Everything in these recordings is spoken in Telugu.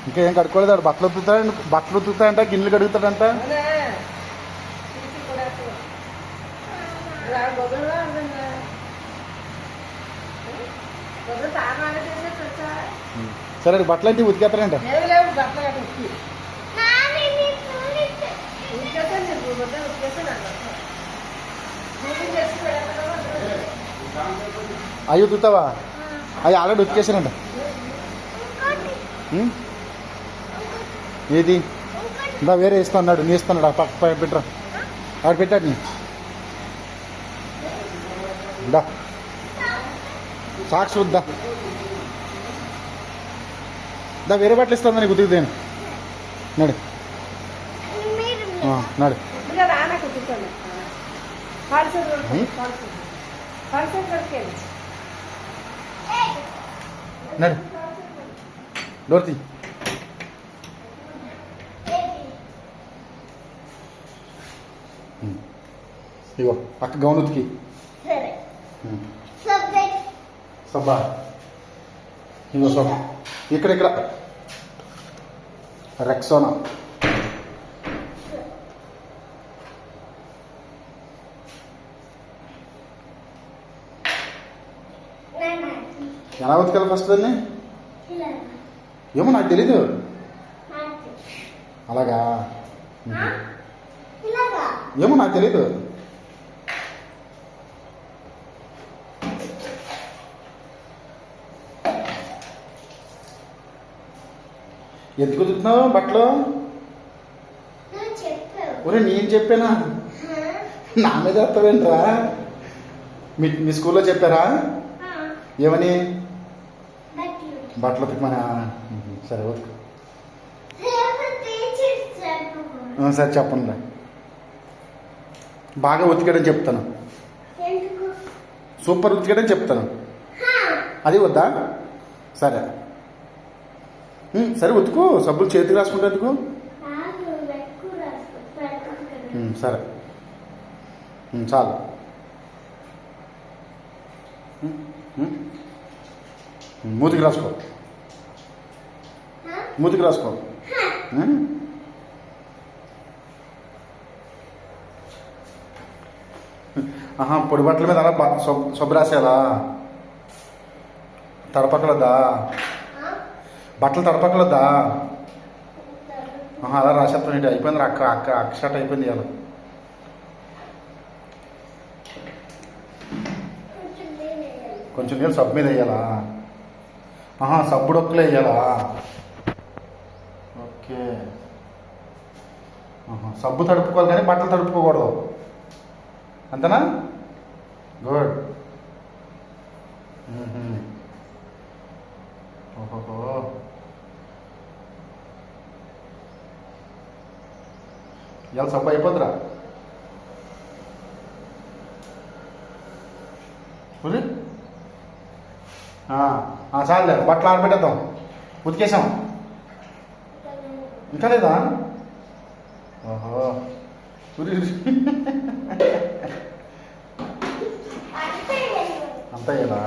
ఇంకేం కడుక్కోలేదు. బట్టలు ఉతుకుతాడంట, గిన్నెలు కడుగుతాడంట. సరే బట్టలు అంటే ఉతికేస్తాడంట. అవి ఉతుకుతావా? అవి ఆల్రెడీ ఉతికేసానంట. ఏది ఇంకా వేరే వేస్తా అన్నాడు. నీ ఇస్తున్నాడు. పక్క పెట్టరా, అక్కడ పెట్టాడు. నీ దా సాక్స్ వద్దా, దా వేరే బట్టలు ఇస్తాను. నీకు ఉతికితేను నడు నడు. నడు డోర్ తీ. ఇగో అక్క గౌన్ ఉతికి. సబ్బా ఇగో సబ్బు ఇక్కడ రెక్సోనా. ఎలా ఉతకాలి ఫస్ట్ దాన్ని? ఏమో నాకు తెలీదు. అలాగా ఏమో నాకు తెలీదు. ఎందుకు ఉతుకుతున్నావు బట్టలు? ఒరే నేను చెప్పానా? నా మీద వస్తావేంట్రా? మీ స్కూల్లో చెప్పారా ఏమని? బట్టలు ఉతుకమనా? సరే ఉతుకు. సరే చెప్పండి. బాగా ఉతికాడని చెప్తాను. సూపర్ ఉతికాడని చెప్తాను. అది వద్దా? సరే సరే ఉతుకు. సబ్బులు చేతికి రాసుకుంటే ఎందుకు? సరే చాలు. మూతికి రాసుకో. మూతికి రాసుకో. పొడి బట్టల మీద అలా సబ్బు రాసేలా? తడపకలదా? బట్టలు తడపకలదా? అలా రాసేస్తాను. అయిపోయింది అక్క షర్ట్ అయిపోయింది. ఇలా కొంచెం నీళ్ళు సబ్బు మీద వేయాలా? సబ్బు డొక్కులు వేయాలా? ఓకే. సబ్బు తడుపుకోవాలి కానీ బట్టలు తడుపుకోకూడదు అంతేనా? గుడ్. ఓహో ఇవాళ సబ్బు అయిపోద్దురా. చాలు బట్టలు ఆడబెట్టేద్దాం. ఉతికేసాం. ఇంకా లేదా? ఓహో అంతా ఇలా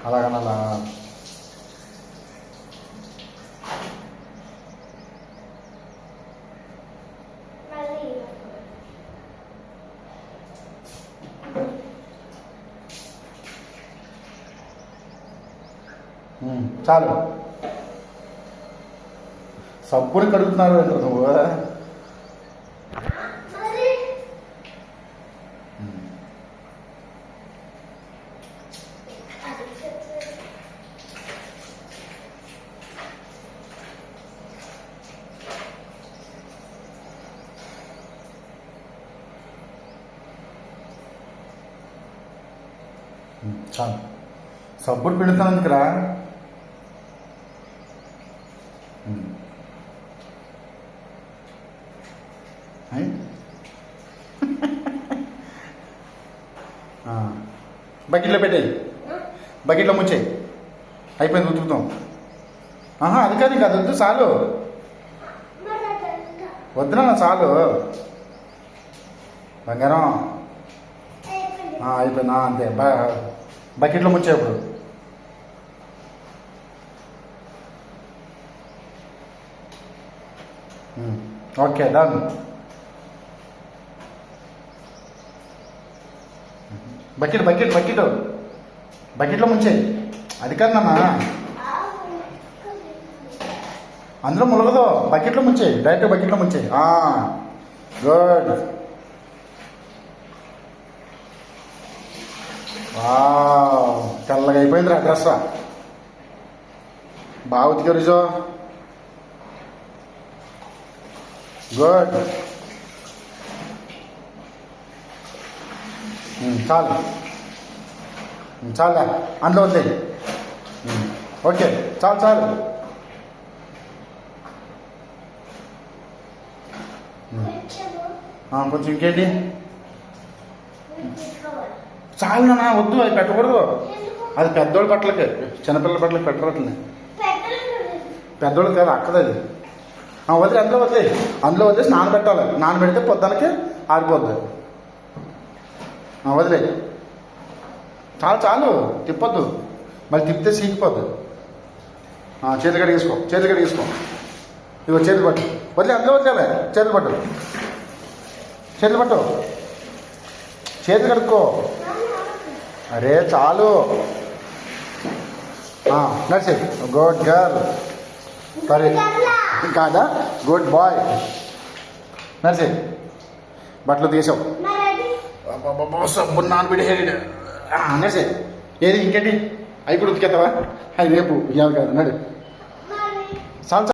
అలాగనలా? చాలు. సబ్బుని కడుగుతున్నారు అంటే నువ్వు. చాలు. సబ్బుని పెడుతున్నందుకురా. బకెట్లో పెట్టేయి. బకెట్లో ముంచేయి. అయిపోయింది ఉతుకుతాం. అది కాదు ఇంకా అది వద్దు చాలు. వద్దునా చాలు బంగారం. అయిపోయిందా? అంతే. బకెట్లో ముంచేప్పుడు. Okay done. Bucket bucket bucket బకెట్లో ముంచేయి. అది కదన్నా అందులో ములగదు. బకెట్లో ముంచేయి, డైరెక్ట్ బకెట్లో ముంచేయి. గుడ్. తెల్లగా అయిపోయిందిరా డ్రెస్. బాగా ఉతికారు రిజో. గుడ్. చాలు చాలు, అందులో వదిలే. ఓకే చాలు చాలు. కొంచెం ఇంకేంటి? చాలు నాన్న, వద్దు అది పెట్టకూడదు. అది పెద్దోళ్ళ బట్టలకి, చిన్నపిల్లల బట్టలకి పెట్టరట్లే. పెద్దోళ్ళకి కాదు, అక్కది అది. వదిలే, అందులో వదిలే. అందులో వదిలేసి నానబెట్టాలి. నానబెడితే పొద్దునకి ఆరిపోద్ది. వదిలే. చాలు చాలు, తిప్పొద్దు. మళ్ళీ తిప్పితే సీకిపోద్దు. చేతులు కడిగేసుకో, చేతులు కడిగేసుకో. ఇదిగో చేతులు పట్టు. వదిలే, అందులో వదిలే. చేతులు పట్టు, చేతులు పట్టు. చేతులు కడుక్కో. అరే చాలు. నడిచే. Good girl. సరే కాదా? Good boy. నడిచే. బట్టలు తీసావు. సబ్బు నానబెట్టి నడిచే. ఏది ఇంకేంటి? అవి కూడా ఉతికేస్తావా? అవి రేపు ఇవ్వాలి కాదు. నడు. చాలు.